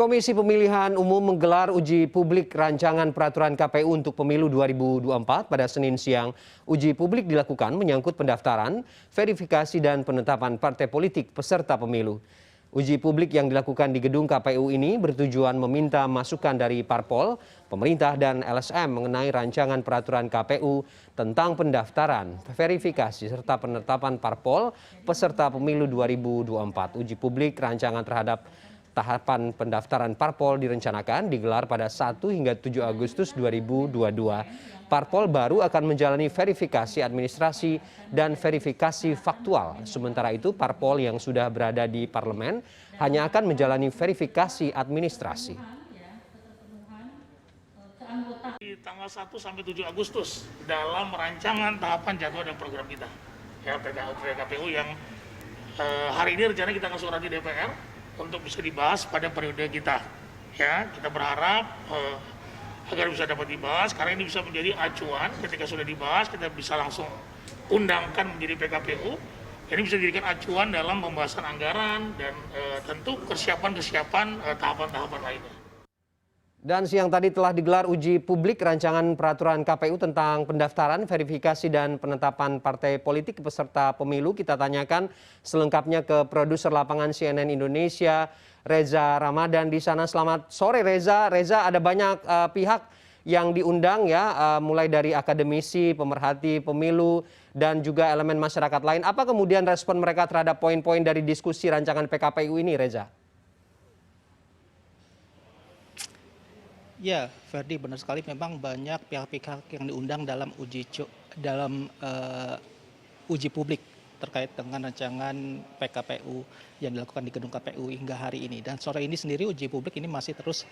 Komisi Pemilihan Umum menggelar uji publik rancangan peraturan KPU untuk pemilu 2024 pada Senin siang. Uji publik dilakukan menyangkut pendaftaran, verifikasi dan penetapan partai politik peserta pemilu. Uji publik yang dilakukan di gedung KPU ini bertujuan meminta masukan dari parpol, pemerintah dan LSM mengenai rancangan peraturan KPU tentang pendaftaran, verifikasi serta penetapan parpol peserta pemilu 2024. Uji publik rancangan terhadap tahapan pendaftaran parpol direncanakan digelar pada 1 hingga 7 Agustus 2022. Parpol baru akan menjalani verifikasi administrasi dan verifikasi faktual. Sementara itu, parpol yang sudah berada di parlemen hanya akan menjalani verifikasi administrasi. Di tanggal 1 sampai 7 Agustus dalam rancangan tahapan jadwal dan program kita. Ya, PKPU yang hari ini rencana kita akan surat di DPR untuk bisa dibahas pada periode kita. Ya, kita berharap agar bisa dapat dibahas karena ini bisa menjadi acuan ketika sudah dibahas kita bisa langsung undangkan menjadi PKPU. Ini bisa dijadikan acuan dalam pembahasan anggaran dan tentu kesiapan tahapan-tahapan lainnya. Dan siang tadi telah digelar uji publik rancangan peraturan KPU tentang pendaftaran, verifikasi dan penetapan partai politik peserta pemilu. Kita tanyakan selengkapnya ke produser lapangan CNN Indonesia, Reza Ramadan di sana. Selamat sore Reza. Reza, ada banyak pihak yang diundang ya, mulai dari akademisi, pemerhati pemilu dan juga elemen masyarakat lain. Apa kemudian respon mereka terhadap poin-poin dari diskusi rancangan PKPU ini, Reza? Ya, Ferdi, benar sekali. Memang banyak pihak-pihak yang diundang dalam uji publik terkait dengan rancangan PKPU yang dilakukan di gedung KPU hingga hari ini. Dan sore ini sendiri uji publik ini masih terus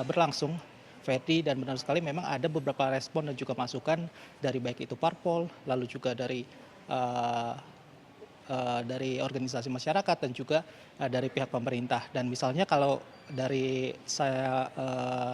berlangsung, Ferdi, dan benar sekali memang ada beberapa respon dan juga masukan dari baik itu parpol, lalu juga dari organisasi masyarakat dan juga dari pihak pemerintah. Dan misalnya kalau dari saya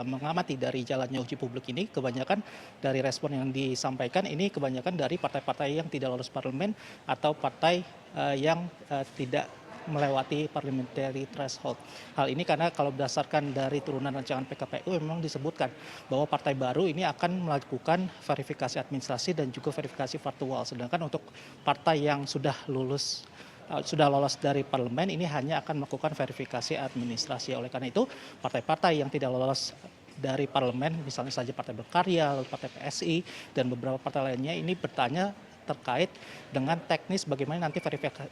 mengamati dari jalannya uji publik ini, kebanyakan dari respon yang disampaikan ini kebanyakan dari partai-partai yang tidak lolos parlemen atau partai yang tidak melewati parliamentary threshold. Hal ini karena kalau berdasarkan dari turunan rancangan PKPU memang disebutkan bahwa partai baru ini akan melakukan verifikasi administrasi dan juga verifikasi faktual. Sedangkan untuk partai yang sudah lolos dari parlemen ini hanya akan melakukan verifikasi administrasi. Oleh karena itu, partai-partai yang tidak lolos dari parlemen, misalnya saja Partai Berkarya, Partai PSI, dan beberapa partai lainnya ini bertanya terkait dengan teknis bagaimana nanti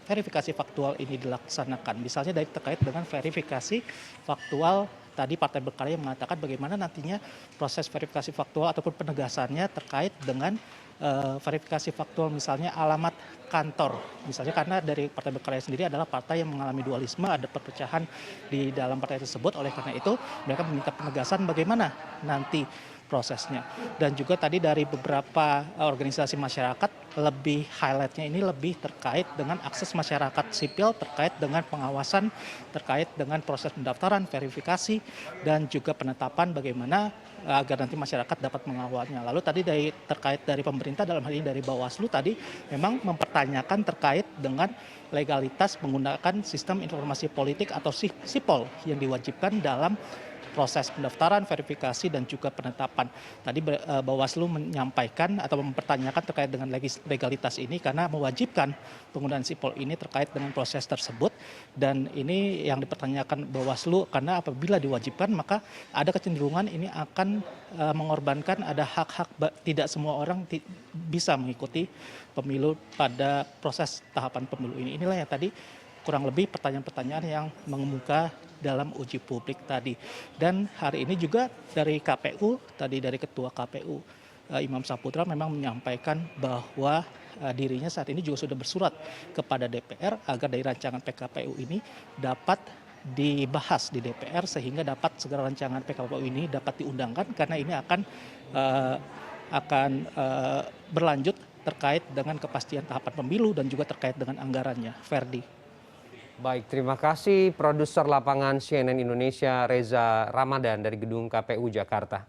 verifikasi faktual ini dilaksanakan. Misalnya terkait dengan verifikasi faktual, tadi Partai Berkarya mengatakan bagaimana nantinya proses verifikasi faktual ataupun penegasannya terkait dengan verifikasi faktual misalnya alamat kantor. Misalnya karena dari Partai Berkarya sendiri adalah partai yang mengalami dualisme, ada perpecahan di dalam partai tersebut. Oleh karena itu mereka meminta penegasan bagaimana nanti prosesnya. Dan juga tadi dari beberapa organisasi masyarakat lebih highlightnya ini lebih terkait dengan akses masyarakat sipil terkait dengan pengawasan, terkait dengan proses pendaftaran, verifikasi, dan juga penetapan bagaimana agar nanti masyarakat dapat mengawalnya. Lalu tadi terkait dari pemerintah dalam hal ini dari Bawaslu tadi memang mempertanyakan terkait dengan legalitas menggunakan sistem informasi politik atau SIPOL yang diwajibkan dalam proses pendaftaran, verifikasi, dan juga penetapan. Tadi Bawaslu menyampaikan atau mempertanyakan terkait dengan legalitas ini karena mewajibkan penggunaan SIPOL ini terkait dengan proses tersebut. Dan ini yang dipertanyakan Bawaslu karena apabila diwajibkan maka ada kecenderungan ini akan mengorbankan ada hak-hak, tidak semua orang bisa mengikuti pemilu pada proses tahapan pemilu ini. Inilah yang tadi kurang lebih pertanyaan-pertanyaan yang mengemuka dalam uji publik tadi. Dan hari ini juga dari KPU, tadi dari Ketua KPU Imam Saputra memang menyampaikan bahwa dirinya saat ini juga sudah bersurat kepada DPR agar dari rancangan PKPU ini dapat dibahas di DPR sehingga dapat segera rancangan PKPU ini dapat diundangkan karena ini akan berlanjut terkait dengan kepastian tahapan pemilu dan juga terkait dengan anggarannya. Ferdi. Baik, terima kasih produser lapangan CNN Indonesia Reza Ramadan dari gedung KPU Jakarta.